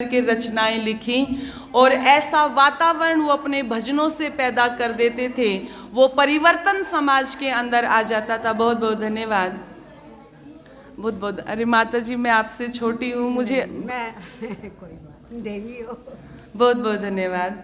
के रचनाएं लिखी और ऐसा वातावरण वो अपने भजनों से पैदा कर देते थे, वो परिवर्तन समाज के अंदर आ जाता था। बहुत बहुत धन्यवाद। बहुत बहुत अरे माता जी, मैं आपसे छोटी हूँ, मुझे मैं कोई बात नहीं, देवी हो। बहुत बहुत धन्यवाद।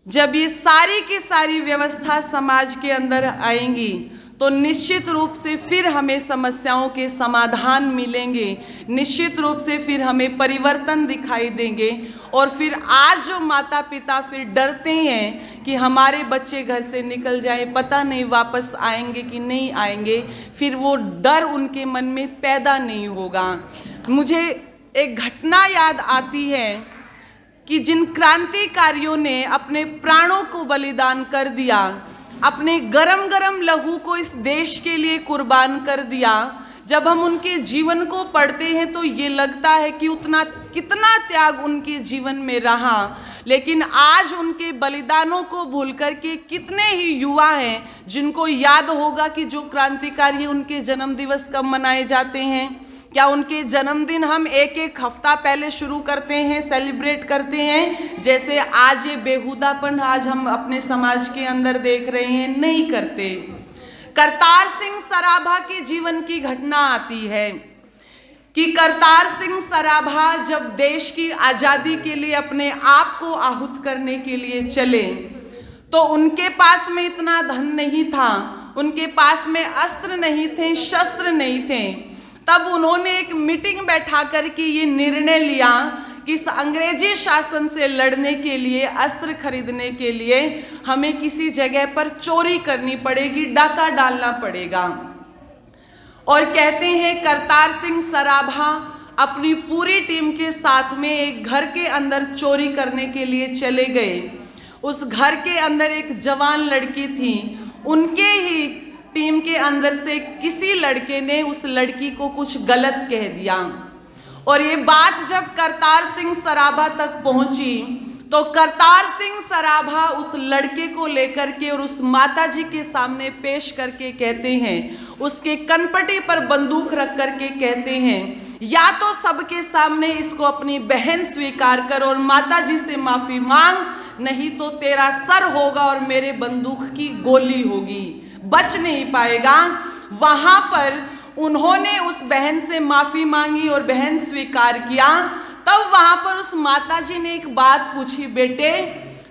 जब ये सारी की सारी व्यवस्था समाज के अंदर आएंगी तो निश्चित रूप से फिर हमें समस्याओं के समाधान मिलेंगे, निश्चित रूप से फिर हमें परिवर्तन दिखाई देंगे। और फिर आज जो माता पिता फिर डरते हैं कि हमारे बच्चे घर से निकल जाए, पता नहीं वापस आएंगे कि नहीं आएंगे, फिर वो डर उनके मन में पैदा नहीं होगा। मुझे एक घटना याद आती है कि जिन क्रांतिकारियों ने अपने प्राणों को बलिदान कर दिया, अपने गरम गरम लहू को इस देश के लिए कुर्बान कर दिया, जब हम उनके जीवन को पढ़ते हैं तो ये लगता है कि उतना कितना त्याग उनके जीवन में रहा। लेकिन आज उनके बलिदानों को भूल कर के कितने ही युवा हैं जिनको याद होगा कि जो क्रांतिकारी उनके जन्म दिवस कब मनाए जाते हैं। क्या उनके जन्मदिन हम एक एक हफ्ता पहले शुरू करते हैं, सेलिब्रेट करते हैं, जैसे आज ये बेहुदापन आज हम अपने समाज के अंदर देख रहे हैं? नहीं करते। करतार सिंह सराभा के जीवन की घटना आती है कि करतार सिंह सराभा जब देश की आज़ादी के लिए अपने आप को आहुत करने के लिए चले तो उनके पास में इतना धन नहीं था, उनके पास में अस्त्र नहीं थे, शस्त्र नहीं थे। तब उन्होंने एक मीटिंग बैठा करके ये निर्णय लिया कि इस अंग्रेजी शासन से लड़ने के लिए, अस्त्र खरीदने के लिए हमें किसी जगह पर चोरी करनी पड़ेगी, डाका डालना पड़ेगा। और कहते हैं करतार सिंह सराभा अपनी पूरी टीम के साथ में एक घर के अंदर चोरी करने के लिए चले गए। उस घर के अंदर एक जवान लड़की थी, उनके ही टीम के अंदर से किसी लड़के ने उस लड़की को कुछ गलत कह दिया। और ये बात जब करतार सिंह सराभा तक पहुंची तो करतार सिंह सराभा उस लड़के को लेकर के और उस माता जी के सामने पेश करके कहते हैं, उसके कनपटी पर बंदूक रख करके कहते हैं, या तो सबके सामने इसको अपनी बहन स्वीकार कर और माता जी से माफी मांग, नहीं तो तेरा सर होगा और मेरे बंदूक की गोली होगी, बच नहीं पाएगा। वहां पर उन्होंने उस बहन से माफी मांगी और बहन स्वीकार किया। तब वहां पर उस माता जी ने एक बात पूछी, बेटे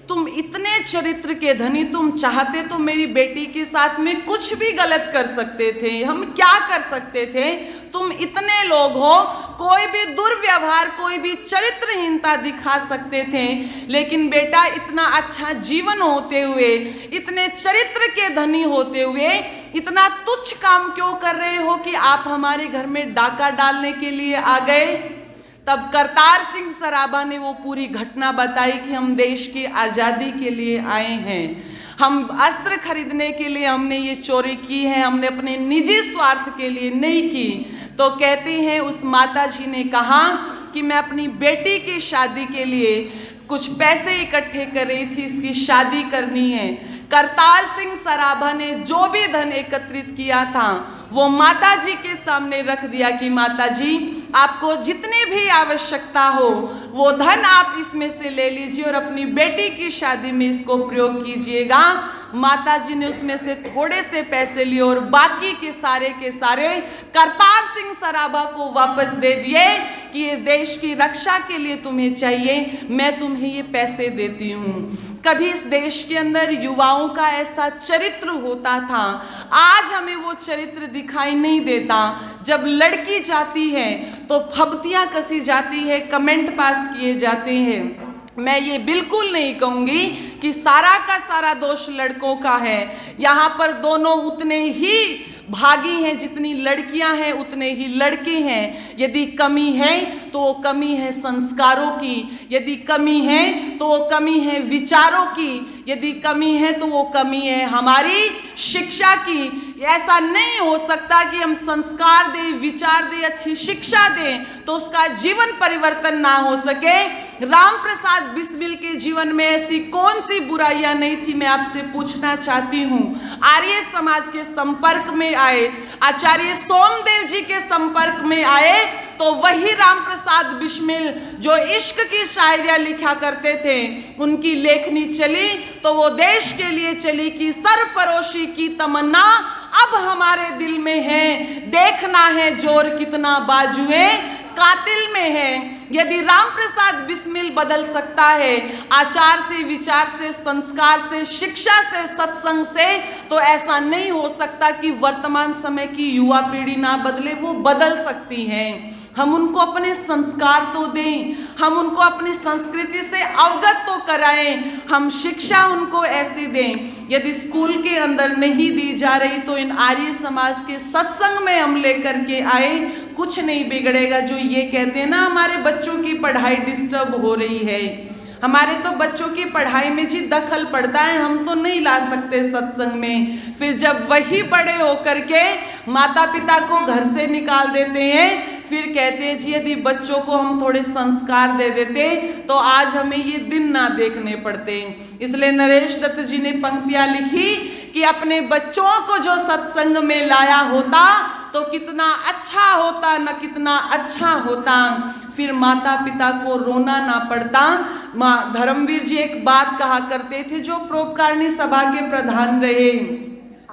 तुम इतने चरित्र के धनी, तुम चाहते तो मेरी बेटी के साथ में कुछ भी गलत कर सकते थे, हम क्या कर सकते थे, तुम इतने लोग हो, कोई भी दुर्व्यवहार, कोई भी चरित्रहीनता दिखा सकते थे, लेकिन बेटा इतना अच्छा जीवन होते हुए, इतने चरित्र के धनी होते हुए इतना तुच्छ काम क्यों कर रहे हो कि आप हमारे घर में डाका डालने के लिए आ गए? तब करतार सिंह सराभा ने वो पूरी घटना बताई कि हम देश की आज़ादी के लिए आए हैं, हम अस्त्र खरीदने के लिए हमने ये चोरी की है, हमने अपने निजी स्वार्थ के लिए नहीं की। तो कहते हैं उस माता जी ने कहा कि मैं अपनी बेटी की शादी के लिए कुछ पैसे इकट्ठे कर रही थी, इसकी शादी करनी है। करतार सिंह सराभा ने जो भी धन एकत्रित किया था वो माता जी के सामने रख दिया कि माता जी आपको जितनी भी आवश्यकता हो वो धन आप इसमें से ले लीजिए और अपनी बेटी की शादी में इसको प्रयोग कीजिएगा। माता जी ने उसमें से थोड़े से पैसे लिए और बाकी के सारे करतार सिंह सराभा को वापस दे दिए कि ये देश की रक्षा के लिए तुम्हें चाहिए, मैं तुम्हें ये पैसे देती हूँ। कभी इस देश के अंदर युवाओं का ऐसा चरित्र होता था, आज हमें वो चरित्र दिखाई नहीं देता। जब लड़की जाती है तो फब्तियां कसी जाती है, कमेंट पास किए जाते हैं। मैं ये बिल्कुल नहीं कहूंगी कि सारा का सारा दोष लड़कों का है, यहाँ पर दोनों उतने ही भागी हैं, जितनी लड़कियां हैं उतने ही लड़के हैं। यदि कमी है तो वो कमी है संस्कारों की, यदि कमी है तो वो कमी है विचारों की, यदि कमी है तो वो कमी है हमारी शिक्षा की। ऐसा नहीं हो सकता कि हम संस्कार दें, विचार दें, अच्छी शिक्षा दें तो उसका जीवन परिवर्तन ना हो सके। राम प्रसाद बिस्मिल के जीवन में ऐसी कौन सी बुराइयां नहीं थी, मैं आपसे पूछना चाहती हूँ। आर्य समाज के संपर्क में आए, आचार्य सोमदेव जी के संपर्क में आए, तो वही राम प्रसाद बिस्मिल जो इश्क की शायरियां लिखा करते थे, उनकी लेखनी चली तो वो देश के लिए चली कि सरफरोशी की तमन्ना अब हमारे दिल में है, देखना है जोर कितना बाजुए कातिल में है। यदि राम प्रसाद बिस्मिल बदल सकता है आचार से, विचार से, संस्कार से, शिक्षा से, सत्संग से, तो ऐसा नहीं हो सकता कि वर्तमान समय की युवा पीढ़ी ना बदले। वो बदल सकती है। हम उनको अपने संस्कार तो दें, हम उनको अपनी संस्कृति से अवगत तो कराएं, हम शिक्षा उनको ऐसी दें। यदि स्कूल के अंदर नहीं दी जा रही तो इन आर्य समाज के सत्संग में हम लेकर के आए, कुछ नहीं बिगड़ेगा। जो ये कहते हैं ना हमारे बच्चों की पढ़ाई डिस्टर्ब हो रही है, हमारे तो बच्चों की पढ़ाई में जी दखल पड़ता है, हम तो नहीं ला सकते सत्संग में। फिर जब वही बड़े होकर के माता पिता को घर से निकाल देते हैं, फिर कहते हैं जी यदि बच्चों को हम थोड़े संस्कार दे देते तो आज हमें ये दिन ना देखने पड़ते। इसलिए नरेश दत्त जी ने पंक्तियां लिखी कि अपने बच्चों को जो सत्संग में लाया होता तो कितना अच्छा होता, न कितना अच्छा होता, फिर माता पिता को रोना ना पड़ता। माँ धर्मवीर जी एक बात कहा करते थे, जो परोपकारिणी सभा के प्रधान रहे,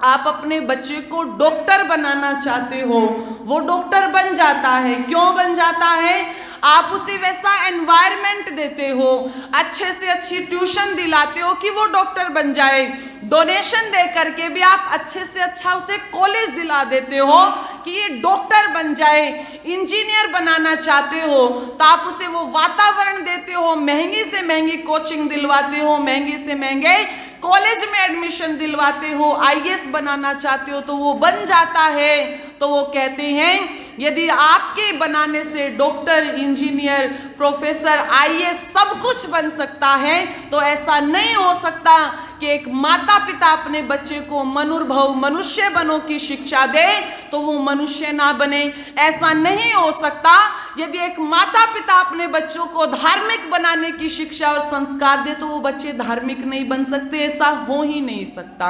आप अपने बच्चे को डॉक्टर बनाना चाहते हो, वो डॉक्टर बन जाता है। क्यों बन जाता है? आप उसे वैसा एनवायरनमेंट देते हो, अच्छे से अच्छी ट्यूशन दिलाते हो कि वो डॉक्टर बन जाए। डोनेशन दे करके भी आप अच्छे से अच्छा उसे कॉलेज दिला देते हो कि ये डॉक्टर बन जाए। इंजीनियर बनाना चाहते हो तो आप उसे वो वातावरण देते हो, महंगी से महंगी कोचिंग दिलवाते हो, महंगे से महंगे कॉलेज में एडमिशन दिलवाते हो। आईएएस बनाना चाहते हो तो वो बन जाता है। तो वो कहते हैं यदि आपके बनाने से डॉक्टर, इंजीनियर, प्रोफेसर, आईएएस सब कुछ बन सकता है, तो ऐसा नहीं हो सकता कि एक माता पिता अपने बच्चे को मनुर्भव मनुष्य बनो की शिक्षा दे तो वो मनुष्य ना बने। ऐसा नहीं हो सकता यदि एक माता पिता अपने बच्चों को धार्मिक बनाने की शिक्षा और संस्कार दे तो वो बच्चे धार्मिक नहीं बन सकते। ऐसा हो ही नहीं सकता,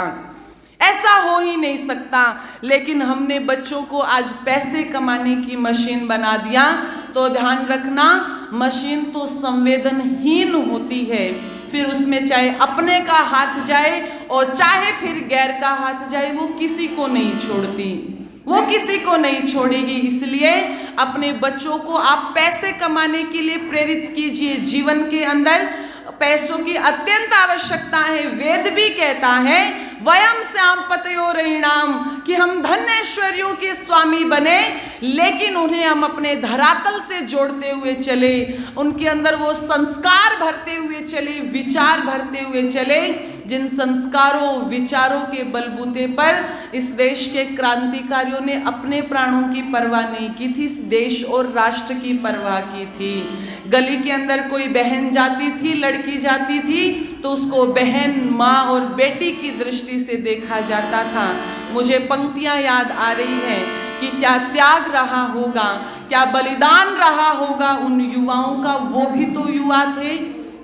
ऐसा हो ही नहीं सकता। लेकिन हमने बच्चों को आज पैसे कमाने की मशीन बना दिया। तो ध्यान रखना, मशीन तो संवेदनहीन होती है, फिर उसमें चाहे अपने का हाथ जाए और चाहे फिर गैर का हाथ जाए, वो किसी को नहीं छोड़ती, वो किसी को नहीं छोड़ेगी। इसलिए अपने बच्चों को आप पैसे कमाने के लिए प्रेरित कीजिए। जीवन के अंदर पैसों की अत्यंत आवश्यकता है। वेद भी कहता है वयम श्याम पतयो रैणाम, कि हम धन ऐश्वर्यों के स्वामी बने, लेकिन उन्हें हम अपने धरातल से जोड़ते हुए चले, उनके अंदर वो संस्कार भरते हुए चले, विचार भरते हुए चले, जिन संस्कारों विचारों के बलबूते पर इस देश के क्रांतिकारियों ने अपने प्राणों की परवाह नहीं की थी, इस देश और राष्ट्र की परवाह की थी। गली के अंदर कोई बहन जाती थी, लड़की जाती थी, तो उसको बहन, माँ और बेटी की दृष्टि से देखा जाता था। मुझे पंक्तियां याद आ रही हैं कि क्या त्याग रहा होगा, क्या बलिदान रहा होगा उन युवाओं का। वो भी तो युवा थे।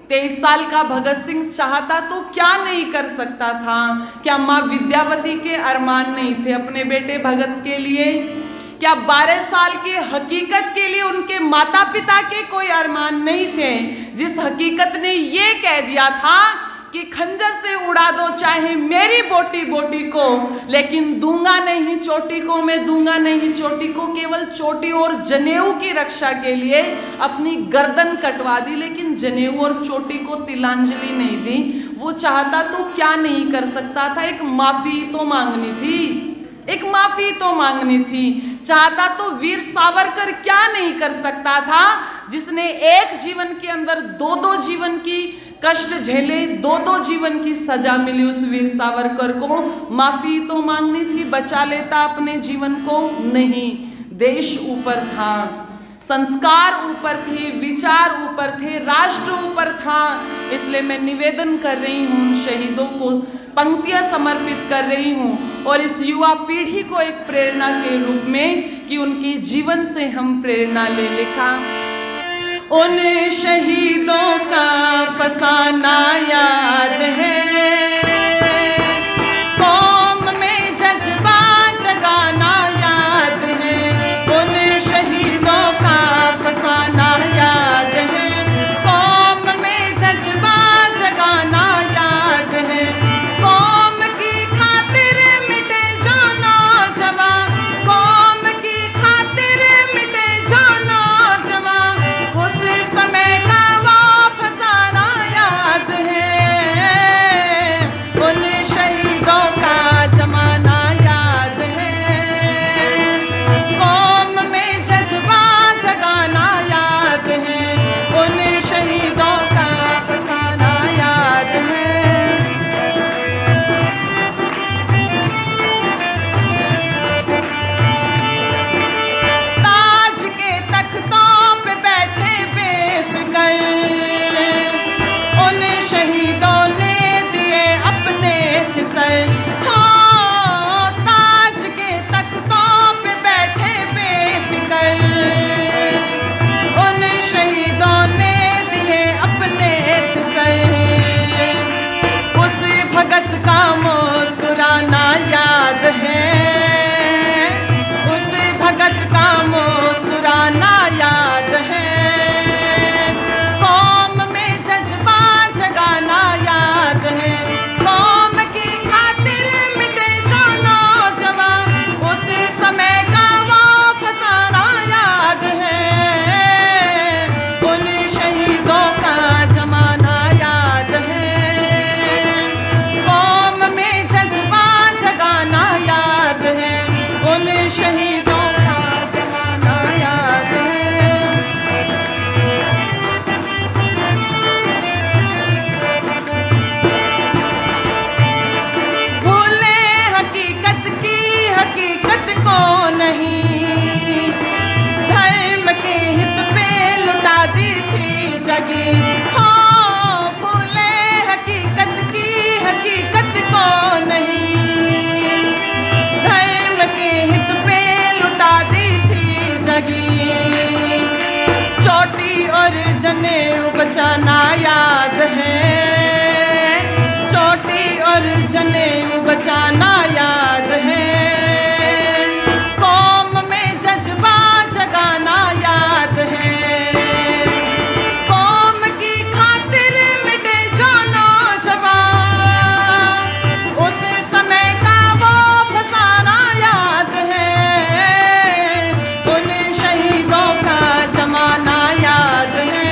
23 साल का भगत सिंह चाहता तो क्या नहीं कर सकता था। क्या माँ विद्यावती के अरमान नहीं थे अपने बेटे भगत के लिए? क्या 12 साल के हकीकत के लिए उनके माता पिता के कोई अरमान नहीं थे, जिस हकीकत ने ये कह दिया था कि खंजर से उड़ा दो चाहे मेरी बोटी बोटी को, लेकिन दूंगा नहीं चोटी को, मैं दूंगा नहीं चोटी को। केवल चोटी और जनेऊ की रक्षा के लिए अपनी गर्दन कटवा दी, लेकिन जनेऊ और चोटी को तिलांजलि नहीं दी। वो चाहता तो क्या नहीं कर सकता था, एक माफी तो मांगनी थी, एक माफी तो मांगनी थी। चाहता तो वीर सावरकर क्या नहीं कर सकता था, जिसने एक जीवन के अंदर दो जीवन की कष्ट झेले, दो जीवन की सजा मिली। उस वीर सावरकर को माफी तो मांगनी थी, बचा लेता अपने जीवन को? नहीं। देश ऊपर था, संस्कार ऊपर थे, विचार ऊपर थे, राष्ट्र ऊपर था। इसलिए मैं निवेदन कर रही हूँ उन शहीदों को, पंक्तियां समर्पित कर रही हूँ, और इस युवा पीढ़ी को एक प्रेरणा के रूप में कि उनके जीवन से हम प्रेरणा ले। लिखा उन शहीदों का फसाना याद है। कौम में जज्बा जगाना याद है। उन शहीदों का फसाना याद है। कौम में जज्बा जगाना याद है। कौम की खातिर मिटे जो नौजवान, कौम की खातिर मिटे जो नौजवान, उस समय का वो फसाना याद है। उन शहीदों का जमाना याद है। कौम में जज्बा जगाना याद है। उन शहीदों का फसाना याद है। ताज के तख्तों पे बैठे बेफिक्र, उन शहीदों ने दिए अपने किसर। हाँ, ताज के तख्तों पे बैठे बेफिक्र, उन शहीदों ने दिए अपने किसर। उस भगत का मुस्कुराना याद है। उस भगत का मुस्कुराना याद है। कौम में जज्बा जगाना याद है। कौम की खातिर मिटे जो नौजवान, उस समय का वो फसाना याद है। उन शहीदों का जमाना याद है। कौम में जज्बा जगाना याद है। उन शहीदों का जमाना याद है। भूले हकीकत की हकीकत को नहीं, धर्म के हित पे लुटा दी थी जगी। हाँ, भूले हकीकत की हकीकत को नहीं, धर्म के हित पे लुटा दी थी जगी। चोटी और जनेऊ बचाना याद है। चोटी और जनेऊ बचाना याद है। कौम में जज्बा जगाना याद है। कौम की खातिर मिटे जो नौजवान, उस समय का वो फसाना याद है। उन शहीदों का जमाना याद है।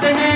जाते हैं।